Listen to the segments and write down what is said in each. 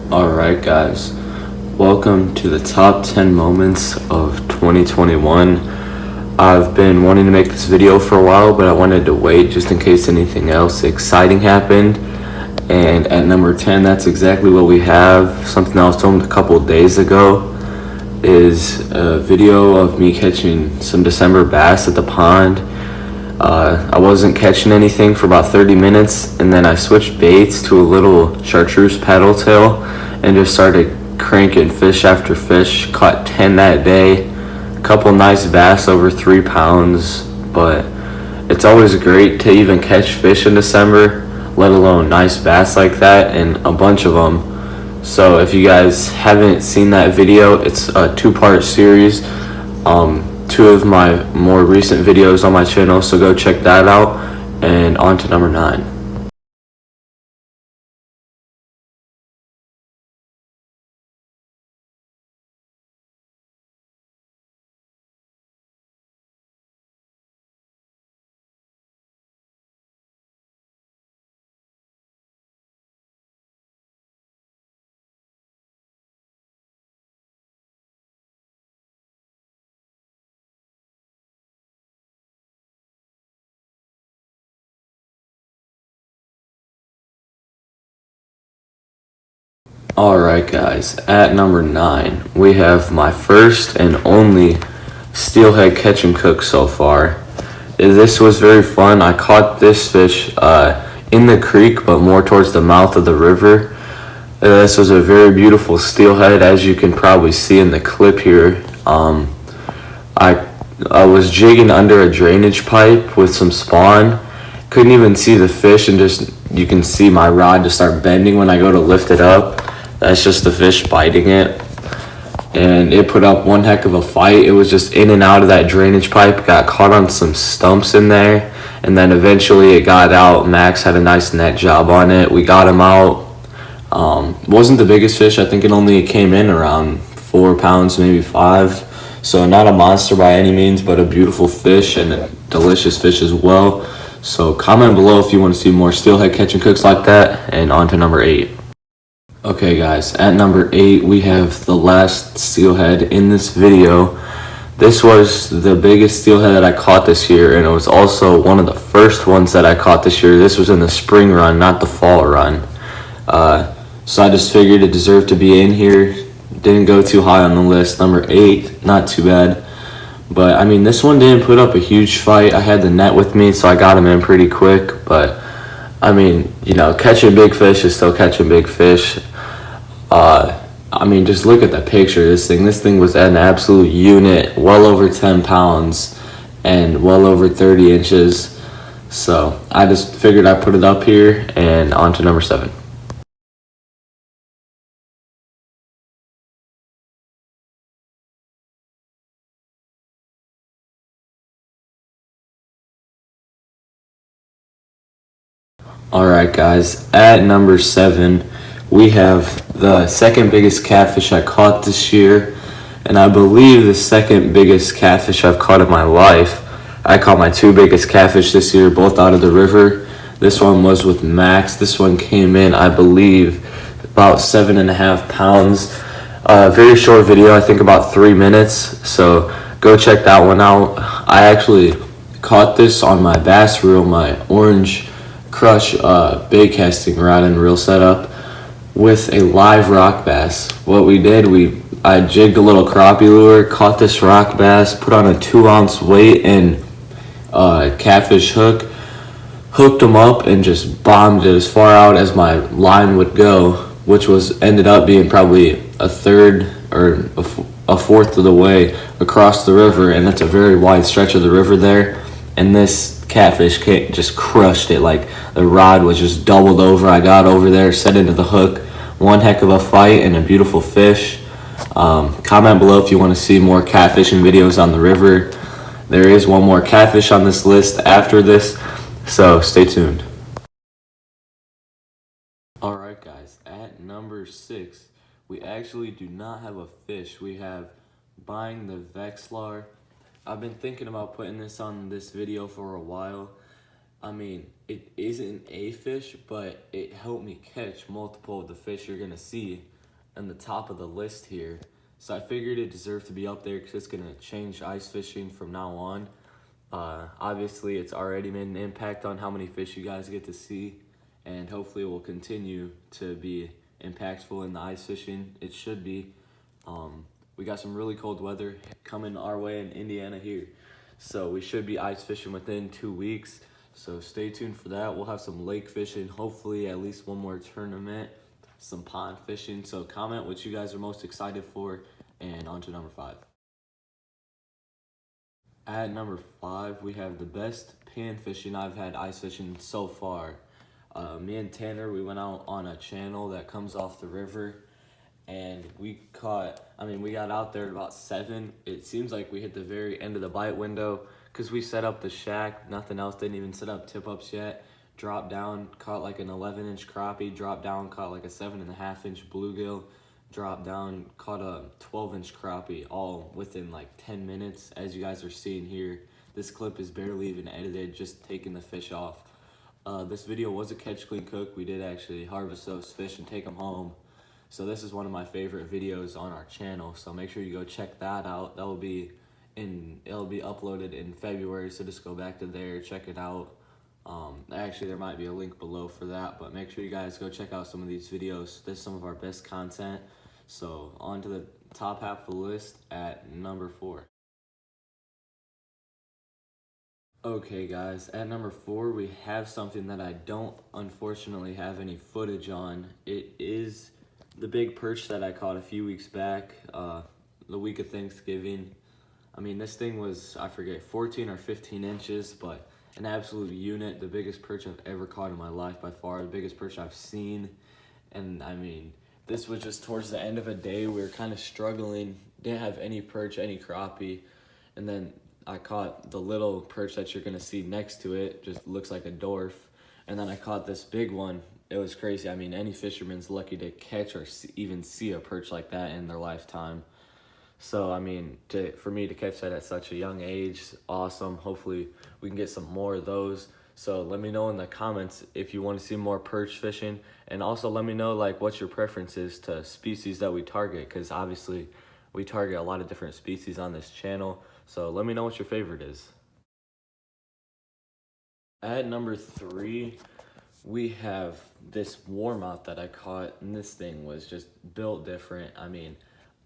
Alright guys, welcome to the top 10 moments of 2021. I've been wanting to make this video for a while, but I wanted to wait just in case anything else exciting happened. And at number 10, that's exactly what we have. Something I was filmed a couple days ago is a video of me catching some December bass at the pond. I wasn't catching anything for about 30 minutes, and then I switched baits to a little chartreuse paddle tail and just started cranking fish after fish. Caught 10 that day, a couple nice bass over 3 pounds, but it's always great to even catch fish in December, let alone nice bass like that, and a bunch of them. So if you guys haven't seen that video, it's a 2-part series. 2 of my more recent videos on my channel, so go check that out. And on to number 9. Alright guys, at number 9, we have my first and only steelhead catch and cook so far. This was very fun. I caught this fish in the creek, but more towards the mouth of the river. This was a very beautiful steelhead, as you can probably see in the clip here. I was jigging under a drainage pipe with some spawn. Couldn't even see the fish, and just you can see my rod just start bending when I go to lift it up. That's just the fish biting it. And it put up one heck of a fight. It was just in and out of that drainage pipe, got caught on some stumps in there, and then eventually it got out. Max had a nice net job on it. We got him out. Wasn't the biggest fish. I think it only came in around 4 pounds, maybe 5. So not a monster by any means, but a beautiful fish and a delicious fish as well. So comment below if you want to see more steelhead catch and cooks like that. And on to number 8. Okay guys, at number 8 we have the last steelhead in this video. This was the biggest steelhead that I caught this year, and it was also one of the first ones that I caught this year. This was in the spring run, not the fall run. So I just figured it deserved to be in here. Didn't go too high on the list. Number 8, not too bad. But I mean, this one didn't put up a huge fight. I had the net with me, so I got him in pretty quick. But I mean, you know, catching big fish is still catching big fish. I mean, just look at the picture of this thing. This thing was an absolute unit, well over 10 pounds and well over 30 inches. So I just figured I'd put it up here. And on to number 7. Alright guys, at number 7 we have the second biggest catfish I caught this year, and I believe the second biggest catfish I've caught in my life. I caught my 2 biggest catfish this year, both out of the river. This one was with Max. This one came in, I believe, about 7.5 pounds. Very short video, I think about 3 minutes, so go check that one out. I actually caught this on my bass reel, my Orange Crush bait casting rod and reel setup, with a live rock bass. What we did, I jigged a little crappie lure, caught this rock bass, put on a 2-ounce weight and catfish hook, hooked them up, and just bombed it as far out as my line would go, which ended up being probably a third or a fourth of the way across the river, and that's a very wide stretch of the river there. And this catfish just crushed it. Like, the rod was just doubled over. I got over there, set into the hook. One heck of a fight and a beautiful fish. Comment below if you want to see more catfishing videos on the river. There is one more catfish on this list after this, so stay tuned. Alright guys, at number 6, we actually do not have a fish. We have buying the Vexilar. I've been thinking about putting this on this video for a while. I mean, it isn't a fish, but it helped me catch multiple of the fish you're gonna see. in the top of the list here. So I figured it deserved to be up there because it's gonna change ice fishing from now on. Obviously, it's already made an impact on how many fish you guys get to see, and hopefully it will continue to be impactful in the ice fishing. It should be. We got some really cold weather coming our way in Indiana here, so we should be ice fishing within 2 weeks. So stay tuned for that. We'll have some lake fishing, hopefully at least one more tournament, some pond fishing. So comment what you guys are most excited for, and on to number 5. At number 5, we have the best pan fishing I've had ice fishing so far. Me and Tanner, we went out on a channel that comes off the river, and we got out there at about 7. It seems like we hit the very end of the bite window because we set up the shack, nothing else, didn't even set up tip-ups yet. Dropped down, caught like an 11-inch crappie, dropped down, caught like a 7.5-inch bluegill, dropped down, caught a 12-inch crappie, all within like 10 minutes. As you guys are seeing here, this clip is barely even edited, just taking the fish off. This video was a catch, clean, cook. We did actually harvest those fish and take them home. So this is one of my favorite videos on our channel. So make sure you go check that out. It'll be uploaded in February. So just go back to there, check it out. Actually, there might be a link below for that, but make sure you guys go check out some of these videos. This is some of our best content. So on to the top half of the list at number 4. Okay guys, at number 4 we have something that I don't unfortunately have any footage on. It is the big perch that I caught a few weeks back, the week of Thanksgiving. I mean, this thing was, I forget, 14 or 15 inches, but an absolute unit, the biggest perch I've ever caught in my life by far, the biggest perch I've seen. And I mean, this was just towards the end of a day. We were kind of struggling, didn't have any perch, any crappie, and then I caught the little perch that you're gonna see next to it, just looks like a dwarf. And then I caught this big one. It was crazy. I mean, any fisherman's lucky to catch or even see a perch like that in their lifetime. So, I mean, for me to catch that at such a young age, awesome. Hopefully we can get some more of those. So let me know in the comments if you want to see more perch fishing. And also let me know, like, what your preference is to species that we target, because obviously we target a lot of different species on this channel. So let me know what your favorite is. At number 3, we have this warmouth that I caught, and this thing was just built different. I mean,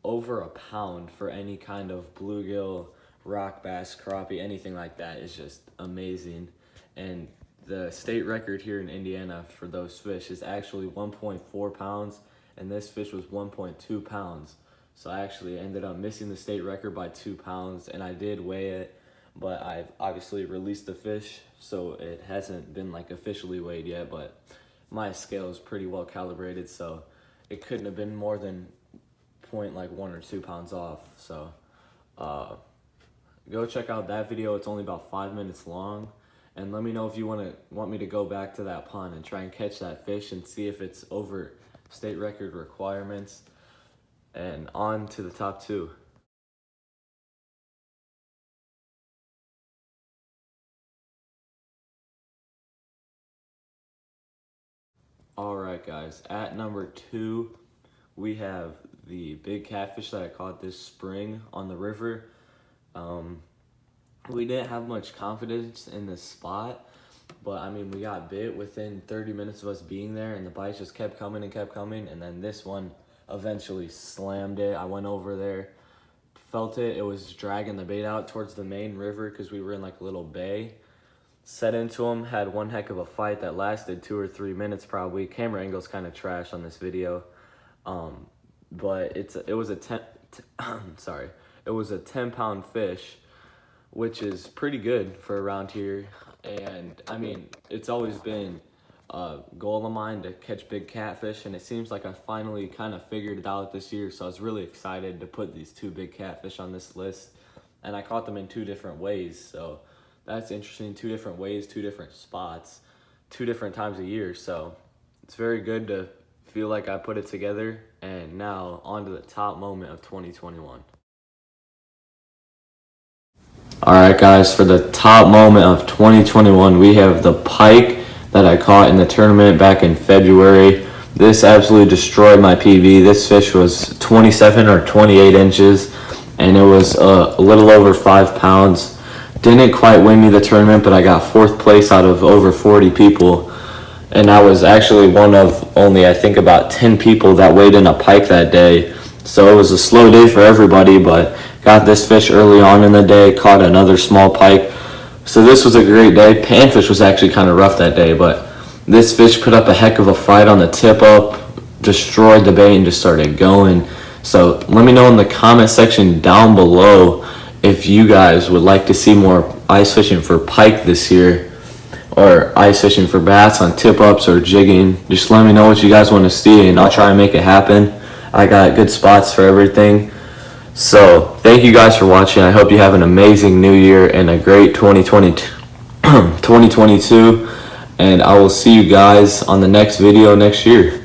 over a pound for any kind of bluegill, rock bass, crappie, anything like that is just amazing. And the state record here in Indiana for those fish is actually 1.4 pounds, and this fish was 1.2 pounds. So I actually ended up missing the state record by 2 pounds, and I did weigh it, but I've obviously released the fish, so it hasn't been like officially weighed yet, but my scale is pretty well calibrated, so it couldn't have been more than 1 or 2 pounds off. So go check out that video. It's only about 5 minutes long, and let me know if you want me to go back to that pond and try and catch that fish and see if it's over state record requirements. And on to the top 2. Alright guys, at number 2, we have the big catfish that I caught this spring on the river. We didn't have much confidence in this spot, but I mean, we got bit within 30 minutes of us being there, and the bites just kept coming, and then this one eventually slammed it. I went over there, felt it. It was dragging the bait out towards the main river because we were in like a little bay. Set into him, had one heck of a fight that lasted 2 or 3 minutes probably. Camera angle's kind of trash on this video, but it was a 10-pound fish, which is pretty good for around here. And I mean, it's always been a goal of mine to catch big catfish, and it seems like I finally kind of figured it out this year. So I was really excited to put these 2 big catfish on this list, and I caught them in 2 different ways. So that's interesting. 2 different ways, 2 different spots, 2 different times a year. So it's very good to feel like I put it together. And now on to the top moment of 2021. Alright guys, for the top moment of 2021, we have the pike that I caught in the tournament back in February. This absolutely destroyed my PB. This fish was 27 or 28 inches, and it was a little over 5 pounds. Didn't quite win me the tournament, but I got 4th place out of over 40 people. And I was actually one of only, I think, about 10 people that weighed in a pike that day. So it was a slow day for everybody, but got this fish early on in the day, caught another small pike. So this was a great day. Panfish was actually kind of rough that day, but this fish put up a heck of a fight on the tip up, destroyed the bait, and just started going. So let me know in the comment section down below if you guys would like to see more ice fishing for pike this year, or ice fishing for bass on tip ups or jigging. Just let me know what you guys want to see, and I'll try and make it happen. I got good spots for everything. So thank you guys for watching. I hope you have an amazing new year and a great 2022. And I will see you guys on the next video next year.